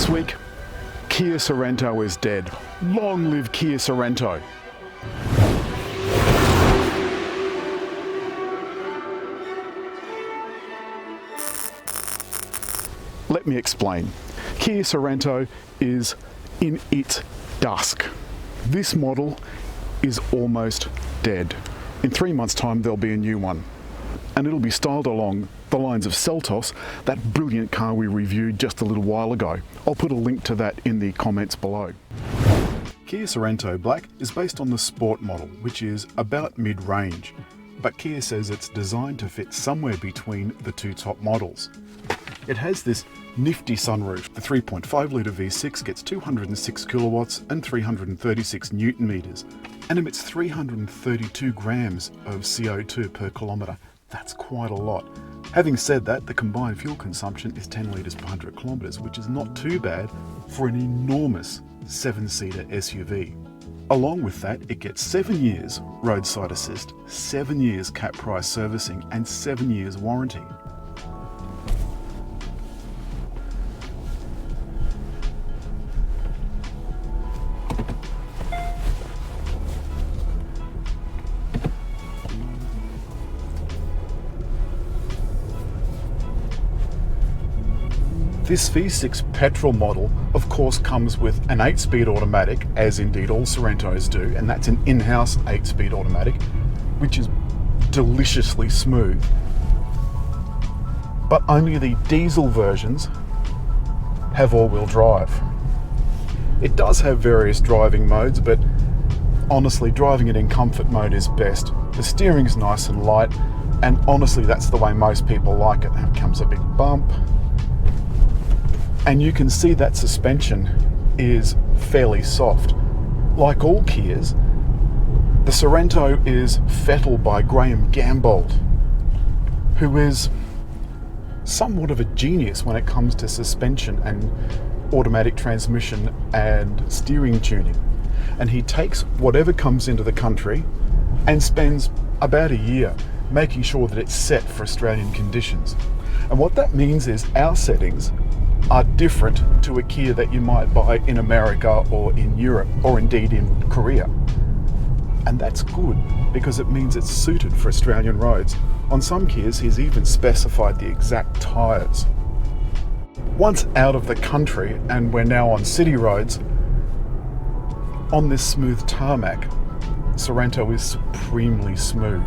This week, Kia Sorento is dead. Long live Kia Sorento. Let me explain. Kia Sorento is in its dusk. This model is almost dead. In 3 months' time, there'll be a new one. And it'll be styled along the lines of Seltos, that brilliant car we reviewed just a little while ago. I'll put a link to that in the comments below. Kia Sorento Black is based on the Sport model, which is about mid-range, but Kia says it's designed to fit somewhere between the two top models. It has this nifty sunroof. The 3.5 litre V6 gets 206 kilowatts and 336 newton meters and emits 332 grams of CO2 per kilometre. That's quite a lot. Having said that, the combined fuel consumption is 10 litres per 100 kilometres, which is not too bad for an enormous 7-seater SUV. Along with that, it gets 7 years roadside assist, 7 years cap price servicing and 7 years warranty. This V6 Petrol model, of course, comes with an 8-speed automatic, as indeed all Sorentos do, and that's an in-house 8-speed automatic, which is deliciously smooth. But only the diesel versions have all-wheel drive. It does have various driving modes, but honestly, driving it in comfort mode is best. The steering's nice and light, and honestly, that's the way most people like it. Now comes a big bump. And you can see that suspension is fairly soft. Like all Kias, the Sorento is fettled by Graham Gambold, who is somewhat of a genius when it comes to suspension and automatic transmission and steering tuning. And he takes whatever comes into the country and spends about a year making sure that it's set for Australian conditions. And what that means is our settings are different to a Kia that you might buy in America or in Europe or indeed in Korea. And that's good because it means it's suited for Australian roads. On some Kias, he's even specified the exact tyres. Once out of the country and we're now on city roads, on this smooth tarmac, Sorento is supremely smooth.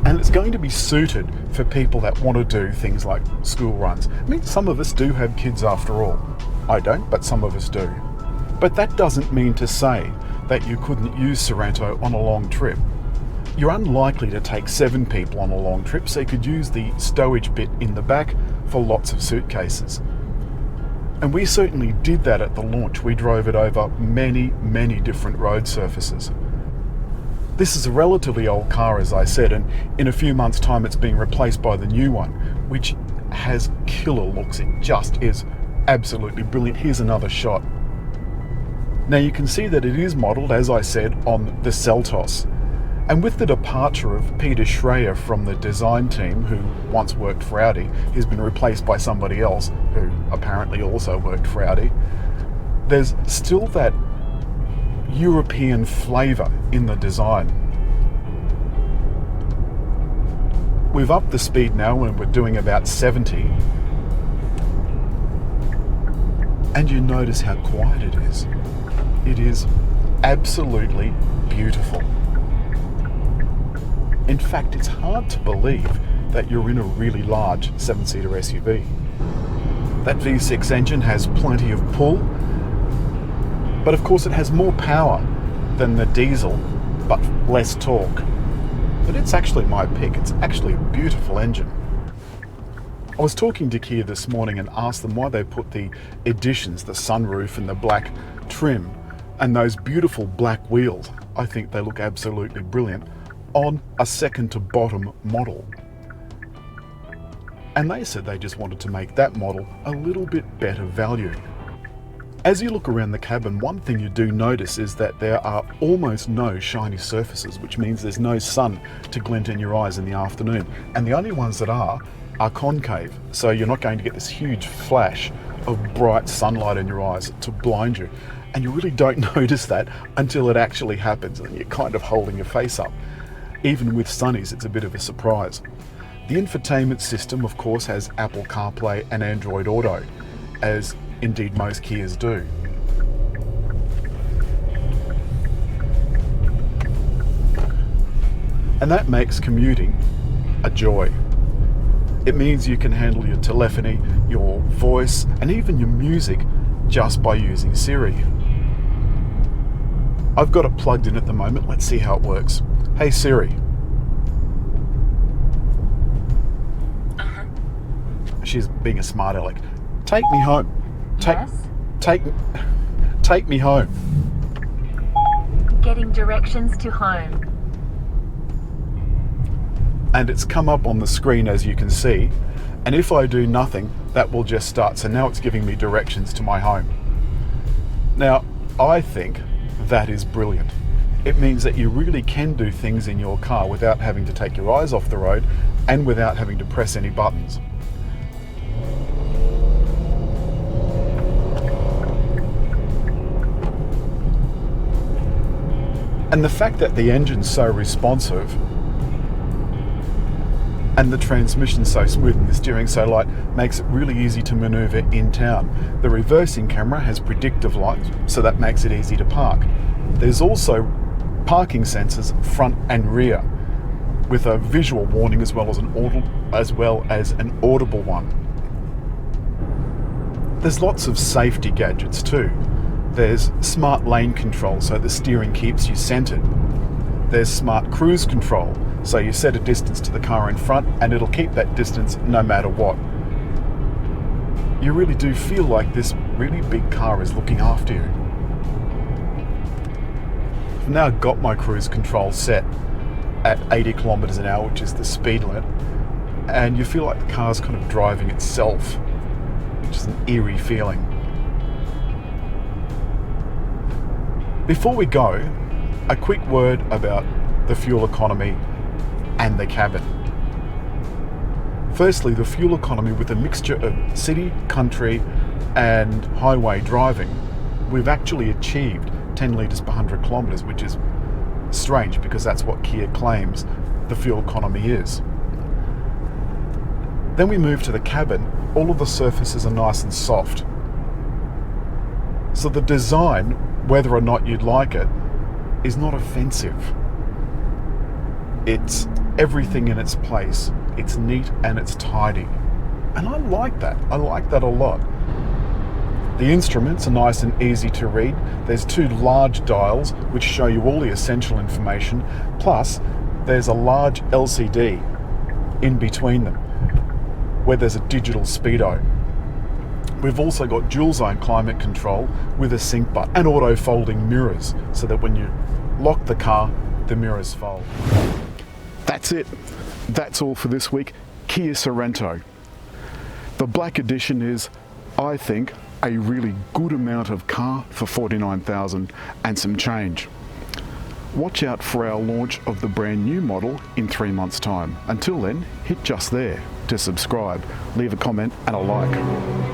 And it's going to be suited for people that want to do things like school runs. I mean, some of us do have kids after all. I don't, but some of us do. But that doesn't mean to say that you couldn't use Sorento on a long trip. You're unlikely to take 7 people on a long trip, so you could use the stowage bit in the back for lots of suitcases. And we certainly did that at the launch. We drove it over many, many different road surfaces. This is a relatively old car, as I said, and in a few months' time it's being replaced by the new one, which has killer looks. It just is absolutely brilliant. Here's another shot. Now you can see that it is modelled, as I said, on the Seltos. And with the departure of Peter Schreier from the design team, who once worked for Audi, he's been replaced by somebody else who apparently also worked for Audi, there's still that European flavour in the design. We've upped the speed now and we're doing about 70. And you notice how quiet it is. It is absolutely beautiful. In fact, it's hard to believe that you're in a really large 7-seater SUV. That V6 engine has plenty of pull, but of course it has more power than the diesel, but less torque. But it's actually my pick. It's actually a beautiful engine. I was talking to Kia this morning and asked them why they put the additions, the sunroof and the black trim, and those beautiful black wheels, I think they look absolutely brilliant, on a second to bottom model. And they said they just wanted to make that model a little bit better value. As you look around the cabin, one thing you do notice is that there are almost no shiny surfaces, which means there's no sun to glint in your eyes in the afternoon. And the only ones that are concave, so you're not going to get this huge flash of bright sunlight in your eyes to blind you. And you really don't notice that until it actually happens and you're kind of holding your face up. Even with sunnies, it's a bit of a surprise. The infotainment system, of course, has Apple CarPlay and Android Auto, as indeed most Kias do. And that makes commuting a joy. It means you can handle your telephony, your voice, and even your music just by using Siri. I've got it plugged in at the moment. Let's see how it works. Hey Siri. She's being a smart aleck. Take me home. Take me home. Getting directions to home. And it's come up on the screen, as you can see. And if I do nothing, that will just start. So now it's giving me directions to my home. Now, I think that is brilliant. It means that you really can do things in your car without having to take your eyes off the road and without having to press any buttons. And the fact that the engine's so responsive and the transmission's so smooth and the steering so light makes it really easy to maneuver in town. The reversing camera has predictive lights, so that makes it easy to park. There's also parking sensors front and rear with a visual warning as well as an audible one. There's lots of safety gadgets too. There's smart lane control, so the steering keeps you centered. There's smart cruise control, so you set a distance to the car in front and it'll keep that distance no matter what. You really do feel like this really big car is looking after you. I've now got my cruise control set at 80 kilometers an hour, which is the speed limit, and you feel like the car's kind of driving itself, which is an eerie feeling. Before we go, a quick word about the fuel economy and the cabin. Firstly, the fuel economy with a mixture of city, country and highway driving, we've actually achieved 10 litres per 100 kilometres, which is strange because that's what Kia claims the fuel economy is. Then we move to the cabin. All of the surfaces are nice and soft. So the design, whether or not you'd like it, is not offensive. It's everything in its place. It's neat and it's tidy. And I like that. I like that a lot. The instruments are nice and easy to read. There's two large dials which show you all the essential information. Plus, there's a large LCD in between them where there's a digital speedo. We've also got dual zone climate control with a sync button and auto folding mirrors so that when you lock the car, the mirrors fold. That's it. That's all for this week. Kia Sorento. The Black Edition is, I think, a really good amount of car for $49,000 and some change. Watch out for our launch of the brand new model in 3 months' time. Until then, hit just there to subscribe, leave a comment and a like.